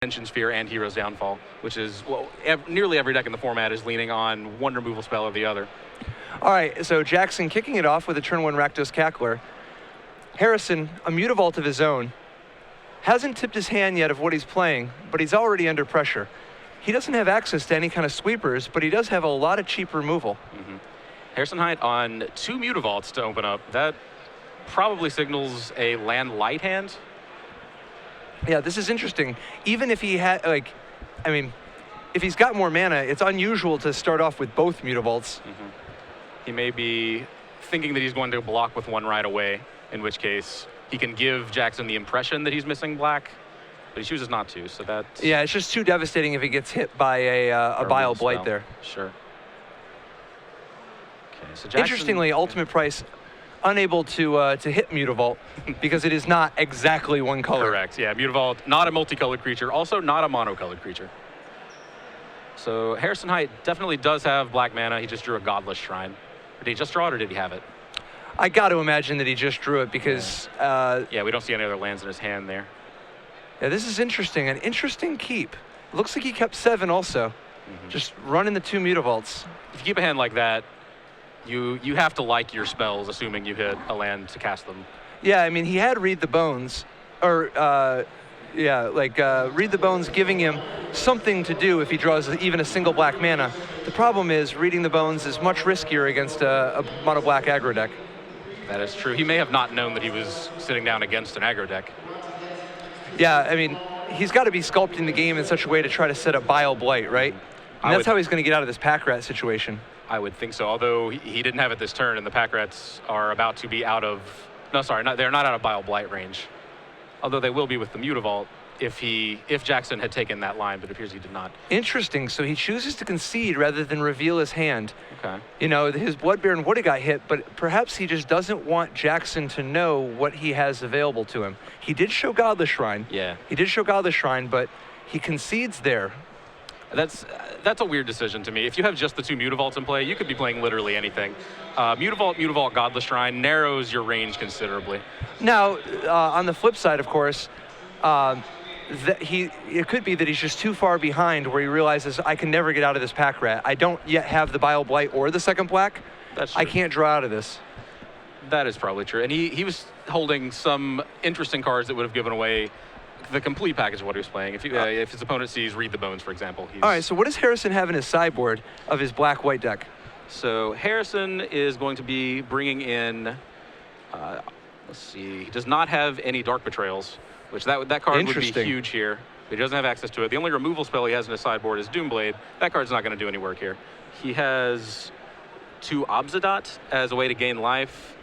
Dimension Sphere and Hero's Downfall, which is, well, nearly every deck in the format is leaning on one removal spell or the other. All right, so Jackson kicking it off with a turn 1 Rakdos Cackler. Harrison, a Mutavault of his own, hasn't tipped his hand yet of what he's playing, but he's already under pressure. He doesn't have access to any kind of sweepers, but he does have a lot of cheap removal. Harrison Hite on 2 Mutavaults to open up. That probably signals a land light hand. Yeah, this is interesting. Even if he had, if he's got more mana, it's unusual to start off with both Mutavaults. He may be thinking that he's going to block with 1 right away, in which case he can give Jackson the impression that he's missing black, but he chooses not to, so that's... Yeah, it's just too devastating if he gets hit by a Bile Blight there. Sure. Okay, so Jackson, interestingly, Ultimate Price unable to hit Mutavault because it is not exactly one color. Correct, yeah. Mutavault, not a multicolored creature, also not a monocolored creature. So Harrison Hite definitely does have black mana. He just drew a Godless Shrine. Did he just draw it, or did he have it? I got to imagine that he just drew it because... yeah, we don't see any other lands in his hand there. Yeah, this is interesting. An interesting keep. Looks like he kept 7 also. Just running the 2 Mutavaults. If you keep a hand like that, you have to like your spells, assuming you hit a land to cast them. Yeah, I mean, he had Read the Bones, or Read the Bones giving him something to do if he draws even a single black mana. The problem is Reading the Bones is much riskier against a mono black aggro deck. That is true. He may have not known that he was sitting down against an aggro deck. Yeah, I mean, he's got to be sculpting the game in such a way to try to set up Bile Blight, right? And that's how he's going to get out of this Pack Rat situation. I would think so, although he didn't have it this turn, and the Pack Rats are about to be out of... No, sorry, they're not out of Bile Blight range. Although they will be with the Mutavault if Jackson had taken that line, but it appears he did not. Interesting. So he chooses to concede rather than reveal his hand. Okay. You know, his Blood Baron would have got hit, but perhaps he just doesn't want Jackson to know what he has available to him. He did show Godless Shrine. Yeah. He did show Godless Shrine, but he concedes there. That's a weird decision to me. If you have just the 2 Mutavaults in play, you could be playing literally anything. Mutavault, Godless Shrine narrows your range considerably. Now, on the flip side, of course, it could be that he's just too far behind where he realizes, I can never get out of this Pack Rat. I don't yet have the Bile Blight or the second black. That's true. I can't draw out of this. That is probably true. And he was holding some interesting cards that would have given away the complete package of what he was playing. If his opponent sees Read the Bones, for example. All right, so what does Harrison have in his sideboard of his black-white deck? So Harrison is going to be bringing in, let's see, he does not have any Dark Betrayals, which that card would be huge here. But he doesn't have access to it. The only removal spell he has in his sideboard is Doomblade. That card's not going to do any work here. He has 2 Obsidiat as a way to gain life.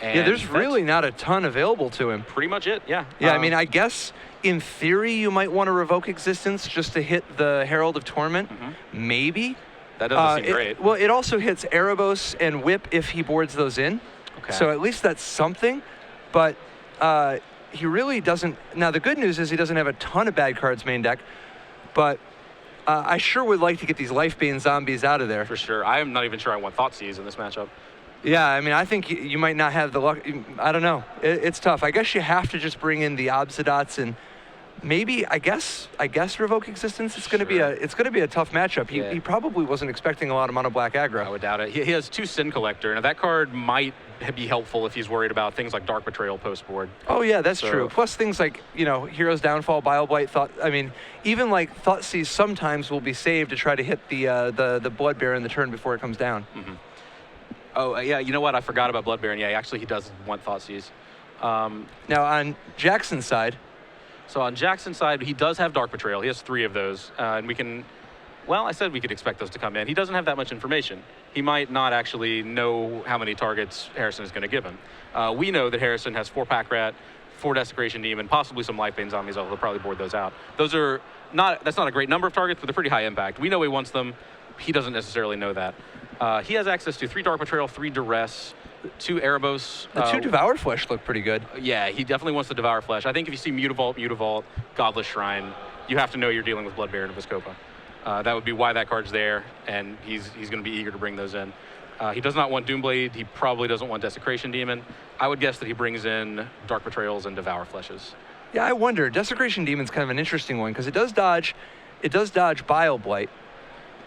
And yeah, there's really not a ton available to him. Pretty much it, yeah. Yeah, I mean, I guess in theory you might want to revoke existence just to hit the Herald of Torment. Maybe. That doesn't seem great. Well, it also hits Erebos and Whip if he boards those in. Okay. So at least that's something. But he really doesn't. Now, the good news is he doesn't have a ton of bad cards main deck. But I sure would like to get these Lifebane zombies out of there. For sure. I am not even sure I want Thoughtseize in this matchup. Yeah, I mean, I think you might not have the luck. I don't know. It's tough. I guess you have to just bring in the Obsidats and maybe I guess revoke existence. It's going to be a tough matchup. He probably wasn't expecting a lot of mono black aggro. I would doubt it. He has 2 Sin Collector. Now that card might be helpful if he's worried about things like Dark Betrayal post board. Oh yeah, that's true. Plus things like Hero's Downfall, Bile Blight, even like Thoughtseize sometimes will be saved to try to hit the Blood Baron the turn before it comes down. Oh, yeah, you know what? I forgot about Blood Baron. Yeah, actually, he does want Thoughtseize. Now, on Jackson's side... So on Jackson's side, he does have Dark Betrayal. He has 3 of those. And we can... Well, I said we could expect those to come in. He doesn't have that much information. He might not actually know how many targets Harrison is going to give him. We know that Harrison has 4 Pack Rat, 4 Desecration Demon, possibly some Lifebane Zombies. He'll probably board those out. That's not a great number of targets, but they're pretty high impact. We know he wants them. He doesn't necessarily know that. He has access to 3 Dark Betrayal, 3 Duress, 2 Erebos. The 2 Devour Flesh look pretty good. Yeah, he definitely wants the Devour Flesh. I think if you see Mutavault, Godless Shrine, you have to know you're dealing with Blood Baron of Vizkopa. That would be why that card's there, and he's going to be eager to bring those in. He does not want Doomblade. He probably doesn't want Desecration Demon. I would guess that he brings in Dark Betrayals and Devour Fleshes. Yeah, I wonder. Desecration Demon's kind of an interesting one because it does dodge Bile Blight,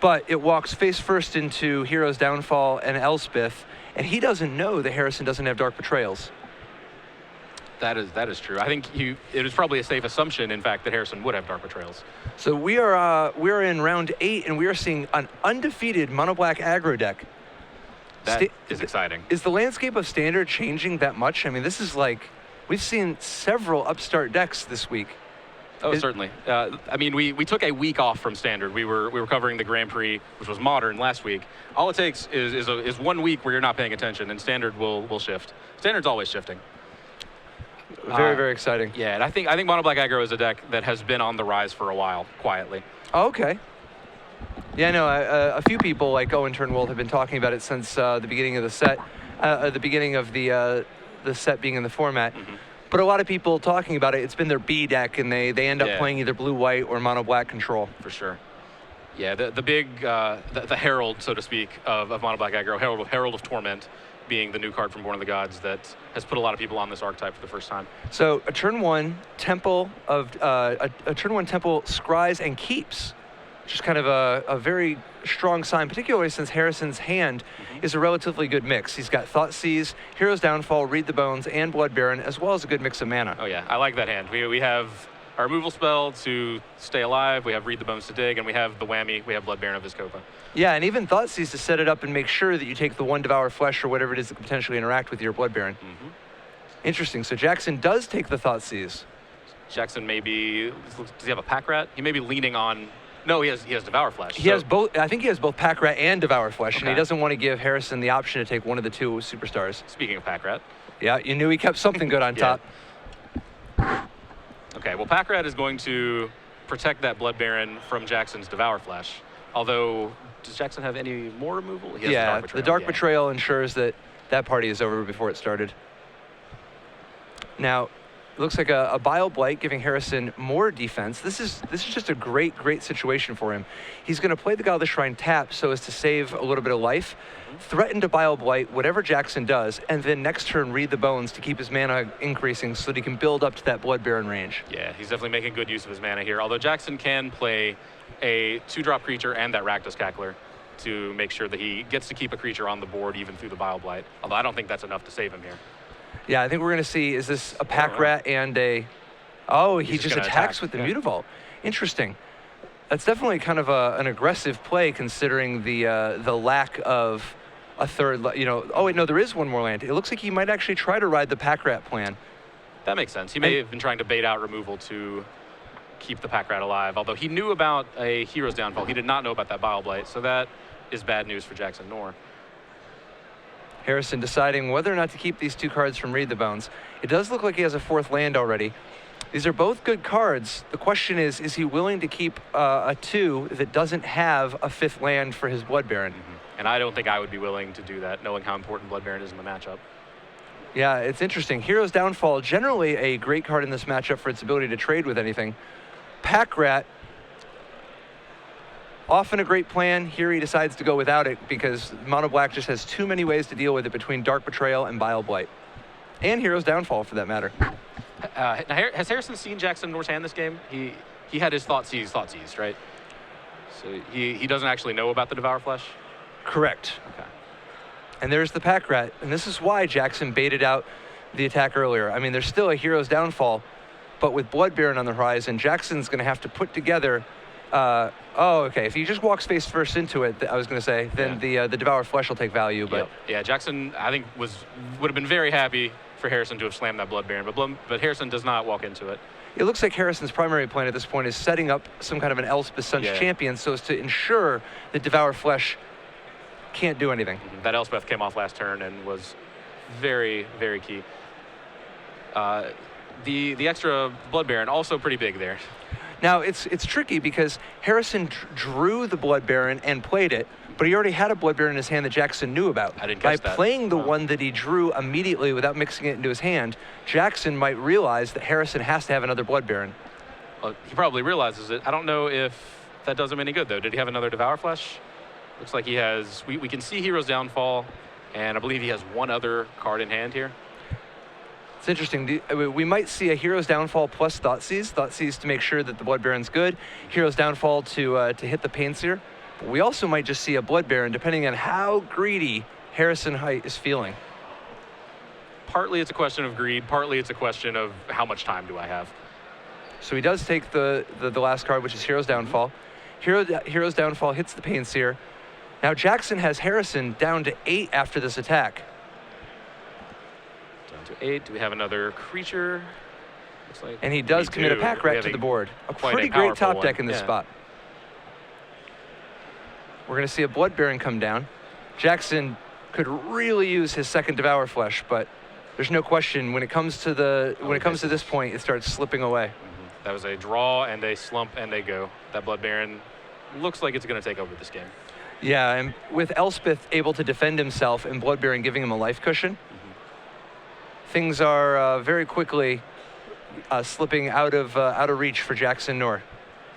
but it walks face first into Hero's Downfall and Elspeth, and he doesn't know that Harrison doesn't have Dark Betrayals. That is true. I think it is probably a safe assumption, in fact, that Harrison would have Dark Betrayals. So we're in round 8, and we are seeing an undefeated mono black aggro deck. That is exciting. Is the landscape of Standard changing that much? I mean, this is like, we've seen several upstart decks this week. Oh, certainly. I mean, we took a week off from Standard. We were covering the Grand Prix, which was Modern, last week. All it takes is 1 week where you're not paying attention, and Standard will shift. Standard's always shifting. Very, very exciting. Yeah, and I think Mono Black Aggro is a deck that has been on the rise for a while, quietly. Oh, okay. Yeah, no, a few people like Owen Turnwald have been talking about it since the beginning of the set, the beginning of the set being in the format. Mm-hmm. But a lot of people talking about it, it's been their B deck, and they end up playing either blue-white or mono-black control. For sure. Yeah, the big, the herald, so to speak, of Mono Black Aggro, Herald of Torment, being the new card from Born of the Gods that has put a lot of people on this archetype for the first time. So a turn 1 Temple of a turn 1 Temple scries and keeps, which is kind of a very strong sign, particularly since Harrison's hand is a relatively good mix. He's got Thoughtseize, Hero's Downfall, Read the Bones, and Blood Baron, as well as a good mix of mana. Oh yeah, I like that hand. We have our removal spell to stay alive, we have Read the Bones to dig, and we have the whammy, we have Blood Baron of Vizkopa. Yeah, and even Thoughtseize to set it up and make sure that you take the 1 Devour Flesh or whatever it is that can potentially interact with your Blood Baron. Interesting. So Jackson does take the Thoughtseize. Jackson maybe, does he have a Pack Rat? He may be leaning on, no, he has Devour Flesh. He has both, I think he has both Pack Rat and Devour Flesh, and he Okay. doesn't want to give Harrison the option to take one of the 2 superstars. Speaking of Pack Rat. Yeah, you knew he kept something good on Yeah. top. Okay, well, Pack Rat is going to protect that Blood Baron from Jackson's Devour Flesh. Although, does Jackson have any more removal? He has Yeah, Dark the Dark yeah. Betrayal ensures that that party is over before it started. Now, it looks like a Bile Blight giving Harrison more defense. This is just a great situation for him. He's going to play the Godless Shrine tap so as to save a little bit of life, threaten to Bile Blight whatever Jackson does, and then next turn Read the Bones to keep his mana increasing so that he can build up to that Blood Baron range. Yeah, he's definitely making good use of his mana here. Although Jackson can play a 2-drop creature and that Rakdos Cackler to make sure that he gets to keep a creature on the board even through the Bile Blight. Although I don't think that's enough to save him here. Yeah, I think we're going to see, is this a Pack Rat and a... Oh, he He's just gonna attacks attack, with the yeah. Mutavault. Interesting. That's definitely kind of an aggressive play considering the lack of a third, oh wait, no, there is one more land. It looks like he might actually try to ride the Pack Rat plan. That makes sense. He may have been trying to bait out removal to keep the Pack Rat alive, although he knew about a Hero's Downfall. He did not know about that Bile Blight, so that is bad news for Jackson Knorr. Harrison deciding whether or not to keep these 2 cards from Read the Bones. It does look like he has a 4th land already. These are both good cards. The question is he willing to keep a 2 that doesn't have a 5th land for his Blood Baron? And I don't think I would be willing to do that, knowing how important Blood Baron is in the matchup. Yeah, it's interesting. Hero's Downfall, generally a great card in this matchup for its ability to trade with anything. Pack Rat, often a great plan. Here he decides to go without it because Mono Black just has too many ways to deal with it between Dark Betrayal and Bile Blight. And Hero's Downfall, for that matter. Has Harrison seen Jackson Knorr's hand this game? He had his Thoughtseize, right? So he doesn't actually know about the Devour Flesh? Correct. Okay. And there's the Pack Rat. And this is why Jackson baited out the attack earlier. I mean, there's still a Hero's Downfall, but with Blood Baron on the horizon, Jackson's going to have to put together... okay. If he just walks face first into it, I was going to say, then the Devour Flesh will take value. But yeah, Jackson, I think, would have been very happy for Harrison to have slammed that Blood Baron, but Harrison does not walk into it. it looks like Harrison's primary plan at this point is setting up some kind of an Elspeth Sun's champion so as to ensure that Devour Flesh can't do anything. That Elspeth came off last turn and was very, very key. The extra Blood Baron, also pretty big there. Now, it's tricky because Harrison drew the Blood Baron and played it, but he already had a Blood Baron in his hand that Jackson knew about. I didn't catch that. By playing the one that he drew immediately without mixing it into his hand, Jackson might realize that Harrison has to have another Blood Baron. Well, he probably realizes it. I don't know if that does him any good, though. Did he have another Devour Flesh? Looks like he has. We can see Hero's Downfall, and I believe he has one other card in hand here. It's interesting. We might see a Hero's Downfall plus Thoughtseize to make sure that the Blood Baron's good. Hero's Downfall to hit the Painseer. But we also might just see a Blood Baron, depending on how greedy Harrison Hite is feeling. Partly it's a question of greed, partly it's a question of how much time do I have. So he does take the last card, which is Hero's Downfall. Hero's Downfall hits the Painseer. Now Jackson has Harrison down to 8 after this attack. Down to 8. Do we have another creature? Looks like and he does commit a pack rat to the board. A pretty great top deck in this spot. We're going to see a Blood Baron come down. Jackson could really use his second Devour Flesh, but there's no question when it comes to this point, it starts slipping away. Mm-hmm. That was a draw and a slump and a go. That Blood Baron looks like it's going to take over this game. Yeah, and with Elspeth able to defend himself and Blood Baron giving him a life cushion, things are very quickly slipping out of reach for Jackson Knorr.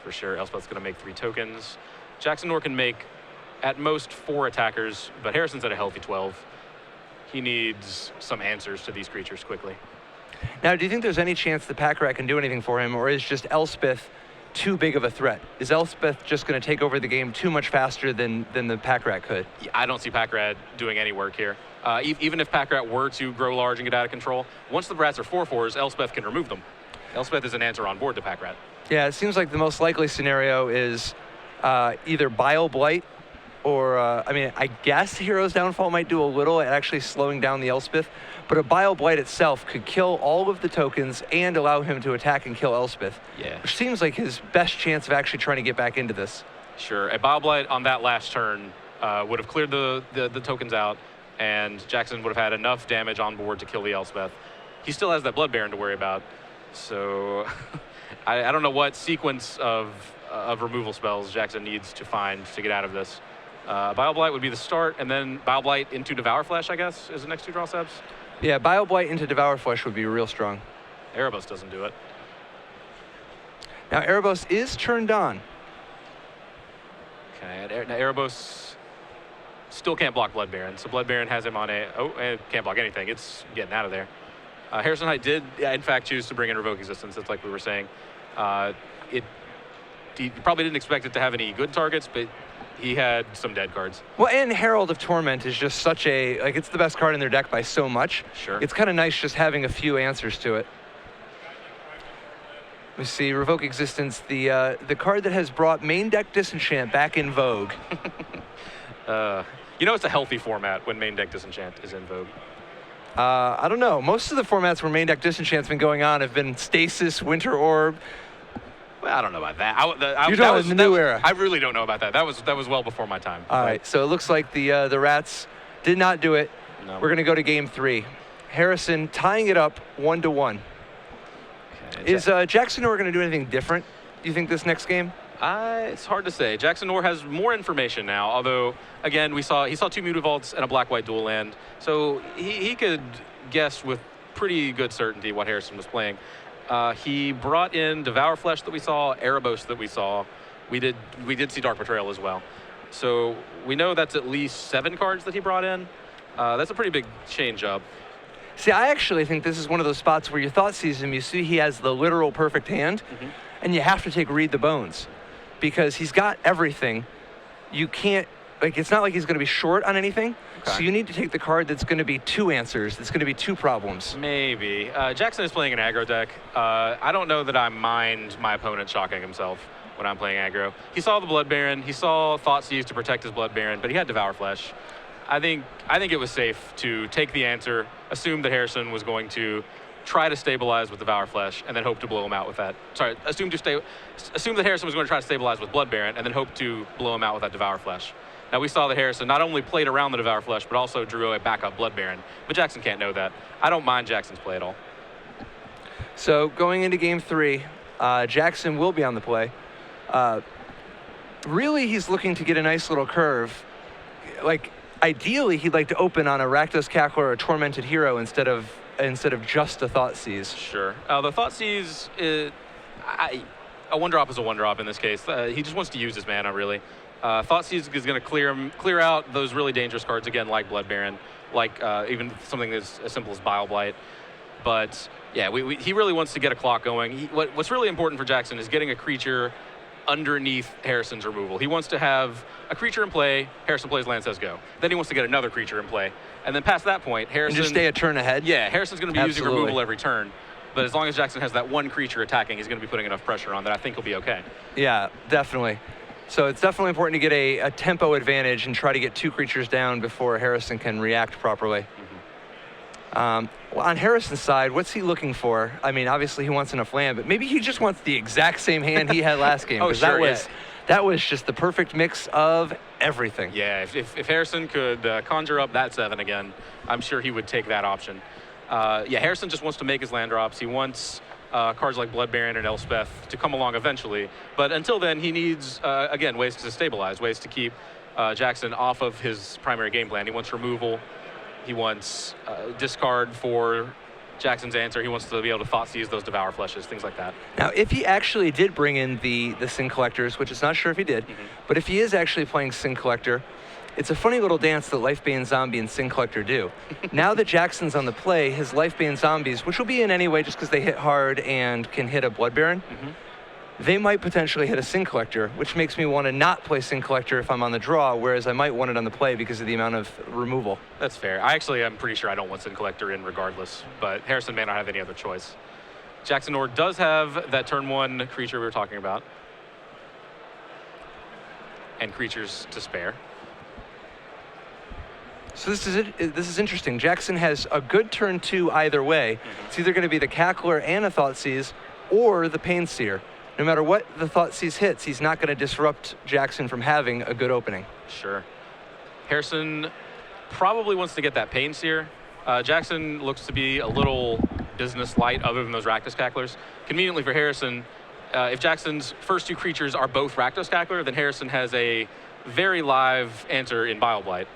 For sure, Elspeth's going to make 3 tokens. Jackson Knorr can make at most 4 attackers, but Harrison's at a healthy 12. He needs some answers to these creatures quickly. Now, do you think there's any chance the pack rat can do anything for him, or is just Elspeth too big of a threat? Is Elspeth just going to take over the game too much faster than the pack rat could? Yeah, I don't see pack rat doing any work here. Even if pack rat were to grow large and get out of control, once the rats are 4/4s, Elspeth can remove them. Elspeth is an answer on board to pack rat. Yeah, it seems like the most likely scenario is either Bile Blight or, I mean, I guess Hero's Downfall might do a little at actually slowing down the Elspeth, but a Bile Blight itself could kill all of the tokens and allow him to attack and kill Elspeth. Yeah. Which seems like his best chance of actually trying to get back into this. Sure. A Bile Blight on that last turn would have cleared the tokens out, and Jackson would have had enough damage on board to kill the Elspeth. He still has that Blood Baron to worry about, so I don't know what sequence of removal spells Jackson needs to find to get out of this. Bile Blight would be the start, and then Bile Blight into Devour Flesh, I guess, is the next 2 draw steps. Yeah, Bile Blight into Devour Flesh would be real strong. Erebos doesn't do it. Now Erebos is turned on. Okay, now Erebos still can't block Blood Baron, so Blood Baron has him on it can't block anything. It's getting out of there. Harrison Hite did, in fact, choose to bring in Revoke Existence. That's like we were saying. He probably didn't expect it to have any good targets, but he had some dead cards. Well, and Herald of Torment is just such a, like, it's the best card in their deck by so much. Sure. It's kind of nice just having a few answers to it. We see Revoke Existence, the card that has brought main deck Disenchant back in vogue. You know it's a healthy format when main deck Disenchant is in vogue. I don't know. Most of the formats where main deck Disenchant's been going on have been Stasis, Winter Orb. Well, I don't know about that. You're talking the new era. I really don't know about that. That was well before my time. All right, so it looks like the Rats did not do it. No. We're going to go to game 3. Harrison tying it up 1-1. Okay, is Jackson Knorr going to do anything different, do you think, this next game? It's hard to say. Jackson Knorr has more information now, although, again, he saw 2 Mutavolts and a black-white dual land, so he could guess with pretty good certainty what Harrison was playing. He brought in Devour Flesh that we saw, Erebos that we saw. We did see Dark Betrayal as well. So we know that's at least 7 cards that he brought in. That's a pretty big change up. See, I actually think this is one of those spots where you Thoughtseize him, you see he has the literal perfect hand, and you have to take Read the Bones, because he's got everything. You can't, like, it's not like he's going to be short on anything, so you need to take the card that's going to be 2 answers, that's going to be 2 problems. Maybe. Jackson is playing an aggro deck. I don't know that I mind my opponent shocking himself when I'm playing aggro. He saw the Blood Baron, he saw Thoughtseize to protect his Blood Baron, but he had Devour Flesh. I think it was safe to take the answer, assume that Harrison was going to try to stabilize with Devour Flesh, and then hope to blow him out with that. Sorry, assume that Harrison was going to try to stabilize with Blood Baron, and then hope to blow him out with that Devour Flesh. Now, we saw that Harrison not only played around the Devour Flesh, but also drew a backup Blood Baron. But Jackson can't know that. I don't mind Jackson's play at all. So, going into game 3, Jackson will be on the play. Really, he's looking to get a nice little curve. Like, ideally, he'd like to open on a Rakdos Cackler or a Tormented Hero instead of just a Thoughtseize. Sure. The Thoughtseize, a 1-drop is a 1-drop in this case. He just wants to use his mana, really. Thoughtseize is going to clear out those really dangerous cards again, like Blood Baron, like even something as simple as Bile Blight. But yeah, he really wants to get a clock going. What's really important for Jackson is getting a creature underneath Harrison's removal. He wants to have a creature in play, Harrison plays land, says go. Then he wants to get another creature in play. And then past that point, Harrison... And just stay a turn ahead? Yeah, Harrison's going to be using Absolutely. removal every turn. But as long as Jackson has that one creature attacking, he's going to be putting enough pressure on that I think he'll be okay. Yeah, definitely. So it's definitely important to get a tempo advantage and try to get 2 creatures down before Harrison can react properly. Well, on Harrison's side, what's he looking for? I mean, obviously he wants enough land, but maybe he just wants the exact same hand he had last game. Oh, sure, that was just the perfect mix of everything. Yeah, if Harrison could conjure up that 7 again, I'm sure he would take that option. Yeah, Harrison just wants to make his land drops. He wants cards like Blood Baron and Elspeth to come along eventually. But until then, he needs, again, ways to stabilize, ways to keep Jackson off of his primary game plan. He wants removal. He wants discard for Jackson's answer. He wants to be able to thought seize those Devour Fleshes, things like that. Now, if he actually did bring in the Sin Collectors, which it's not sure if he did, but if he is actually playing Sin Collector, it's a funny little dance that Lifebane Zombie and Sin Collector do. Now that Jackson's on the play, his Lifebane Zombies, which will be in anyway just because they hit hard and can hit a Blood Baron, they might potentially hit a Sin Collector, which makes me want to not play Sin Collector if I'm on the draw, whereas I might want it on the play because of the amount of removal. That's fair. I'm pretty sure I don't want Sin Collector in regardless, but Harrison may not have any other choice. Jackson Knorr does have that turn 1 creature we were talking about, and creatures to spare. So this is interesting. Jackson has a good turn 2 either way. It's either going to be the Cackler and a Thoughtseize, or the Painseer. No matter what the Thoughtseize hits, he's not going to disrupt Jackson from having a good opening. Sure. Harrison probably wants to get that Painseer. Jackson looks to be a little business light other than those Rakdos Cacklers. Conveniently for Harrison, if Jackson's first 2 creatures are both Rakdos Cackler, then Harrison has a very live answer in Bile Blight.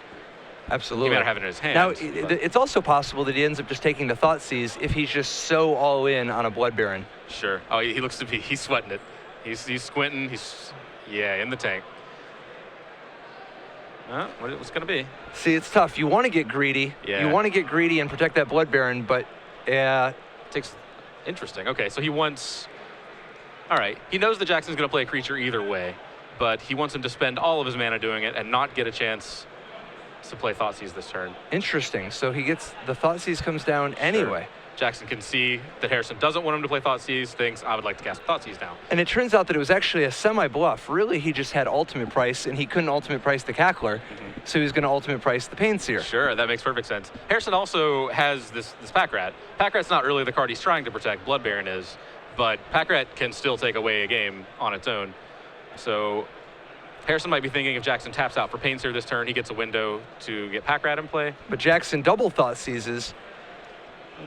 Absolutely. He might have it in his hand. Now, it's also possible that he ends up just taking the Thoughtseize if he's just so all in on a Blood Baron. Sure. Oh, he looks to be, he's sweating it. He's squinting, yeah, in the tank. What's going to be? See, it's tough. You want to get greedy. Yeah. You want to get greedy and protect that Blood Baron, but Interesting. Okay, so he wants... All right, he knows that Jackson's going to play a creature either way, but he wants him to spend all of his mana doing it and not get a chance to play Thoughtseize this turn. Interesting. So he gets the Thoughtseize comes down anyway. Sure. Jackson can see that Harrison doesn't want him to play Thoughtseize, thinks, I would like to cast Thoughtseize now. And it turns out that it was actually a semi-bluff. Really, he just had ultimate price, and he couldn't ultimate price the Cackler, so he was going to ultimate price the Painseer. Sure, that makes perfect sense. Harrison also has this Pack Rat. Pack Rat's not really the card he's trying to protect, Blood Baron is, but Pack Rat can still take away a game on its own. So Harrison might be thinking if Jackson taps out for Painseer this turn, he gets a window to get Pack Rat in play. But Jackson double Thoughtseizes,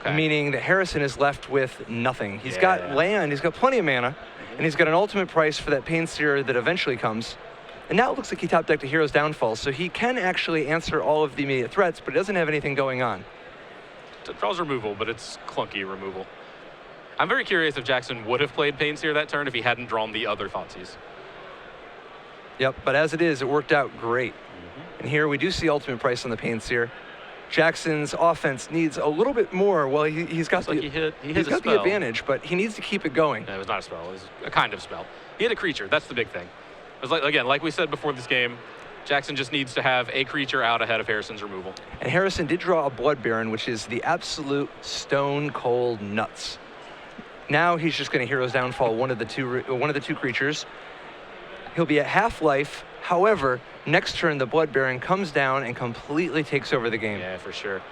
meaning that Harrison is left with nothing. He's got land, he's got plenty of mana, and he's got an ultimate price for that Painseer that eventually comes. And now it looks like he top decked a Hero's Downfall, so he can actually answer all of the immediate threats, but he doesn't have anything going on. It draws removal, but it's clunky removal. I'm very curious if Jackson would have played Painseer that turn if he hadn't drawn the other Thoughtseize. Yep, but as it is, it worked out great. And here we do see ultimate price on the Painseer. Jackson's offense needs a little bit more. Well, he's got the advantage, but he needs to keep it going. No, it was not a spell. It was a kind of spell. He had a creature. That's the big thing. It was like we said before this game, Jackson just needs to have a creature out ahead of Harrison's removal. And Harrison did draw a Blood Baron, which is the absolute stone cold nuts. Now he's just going to Hero's Downfall one of the two creatures. He'll be at half life. However, next turn the Blood Baron comes down and completely takes over the game. Yeah, for sure.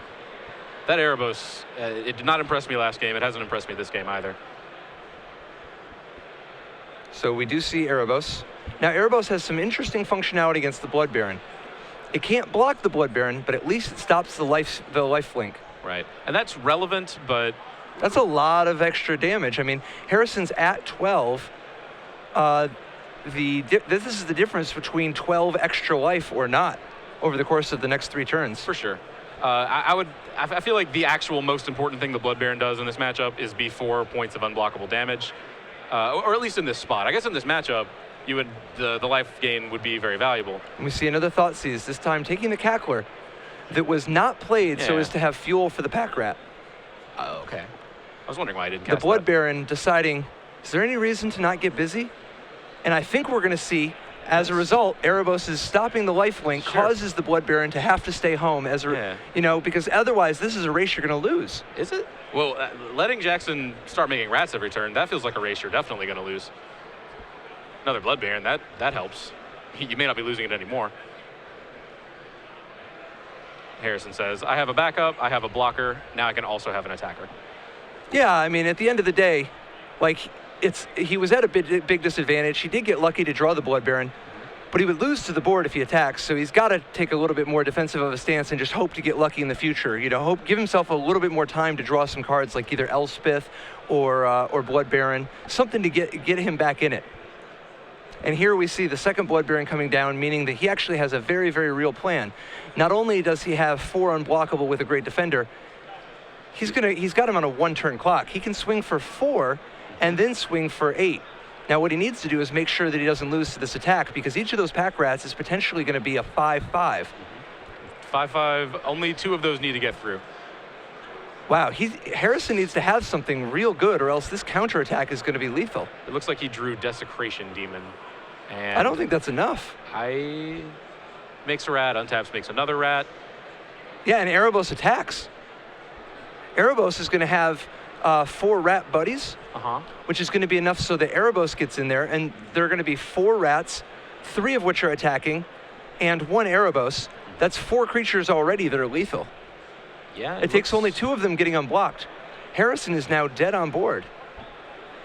That Erebos, it did not impress me last game. It hasn't impressed me this game either. So we do see Erebos. Now Erebos has some interesting functionality against the Blood Baron. It can't block the Blood Baron, but at least it stops the life link. Right, and that's relevant, but that's a lot of extra damage. I mean, Harrison's at 12. This is the difference between 12 extra life or not over the course of the next 3 turns. For sure. I feel like the actual most important thing the Blood Baron does in this matchup is be 4 points of unblockable damage, or at least in this spot. I guess in this matchup, the life gain would be very valuable. And we see another Thoughtseize, this time taking the Cackler that was not played so as to have fuel for the Pack Rat. Oh, okay. was wondering why I didn't The cast Blood that. Baron deciding, is there any reason to not get busy? And I think we're going to see, as a result, Erebos is stopping the life link, Sure. causes the Blood Baron to have to stay home as a, Yeah. you know, because otherwise this is a race you're going to lose. Is it? Well, letting Jackson start making rats every turn, that feels like a race you're definitely going to lose. Another Blood Baron, that helps. You may not be losing it anymore. Harrison says, I have a backup, I have a blocker, now I can also have an attacker. Yeah, I mean, at the end of the day, like, he was at a big disadvantage. He did get lucky to draw the Blood Baron, but he would lose to the board if he attacks, so he's got to take a little bit more defensive of a stance and just hope to get lucky in the future. You know, give himself a little bit more time to draw some cards like either Elspeth or Blood Baron, something to get him back in it. And here we see the second Blood Baron coming down, meaning that he actually has a very, very real plan. Not only does he have 4 unblockable with a great defender, he's got him on a 1-turn clock. He can swing for 4 and then swing for 8. Now what he needs to do is make sure that he doesn't lose to this attack, because each of those pack rats is potentially going to be a 5/5. 5/5, only 2 of those need to get through. Wow, Harrison needs to have something real good, or else this counterattack is going to be lethal. It looks like he drew Desecration Demon. And I don't think that's enough. Makes a rat, untaps, makes another rat. Yeah, and Erebos attacks. Erebos is going to have 4 rat buddies, which is going to be enough so that Erebos gets in there, and there are going to be 4 rats, 3 of which are attacking, and 1 Erebos. That's 4 creatures already that are lethal. Yeah. It takes only 2 of them getting unblocked. Harrison is now dead on board.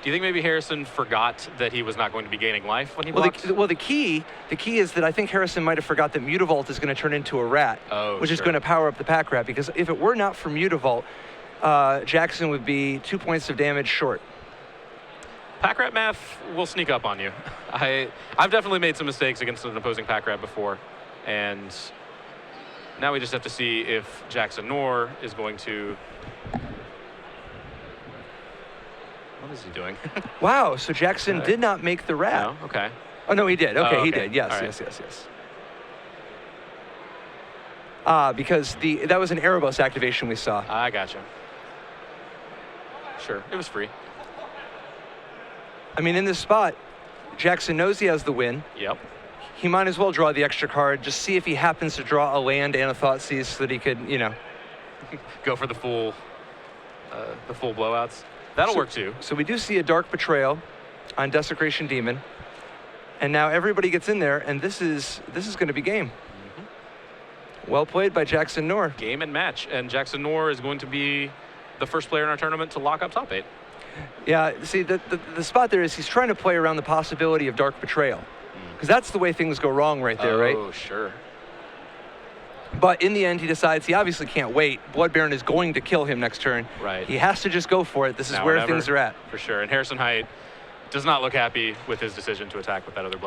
Do you think maybe Harrison forgot that he was not going to be gaining life when he blocked? Well, the key is that I think Harrison might have forgot that Mutavault is going to turn into a rat, which is going to power up the pack rat, because if it were not for Mutavault, Jackson would be 2 points of damage short. Pack rat math will sneak up on you. I've definitely made some mistakes against an opposing pack rat before, and now we just have to see if Jackson Knorr is going to... What is he doing? Wow, so Jackson did not make the rat. No? Okay. Oh, no, he did. Okay, Oh, he okay. did. Yes, All right. yes. Because that was an Erebos activation we saw. I gotcha. Sure, it was free. I mean, in this spot, Jackson knows he has the win. Yep. He might as well draw the extra card, just see if he happens to draw a land and a Thoughtseize so that he could, you know. Go for the full blowouts. That'll work too. So we do see a Dark Betrayal on Desecration Demon. And now everybody gets in there, and this is going to be game. Well played by Jackson Knorr. Game and match. And Jackson Knorr is going to be the first player in our tournament to lock up top 8. Yeah, see, the spot there is he's trying to play around the possibility of Dark Betrayal. Because that's the way things go wrong right there, right? Oh, sure. But in the end, he decides he obviously can't wait. Blood Baron is going to kill him next turn. Right. He has to just go for it. This is Now or where never, things are at. For sure. And Harrison Hite does not look happy with his decision to attack with that other blood.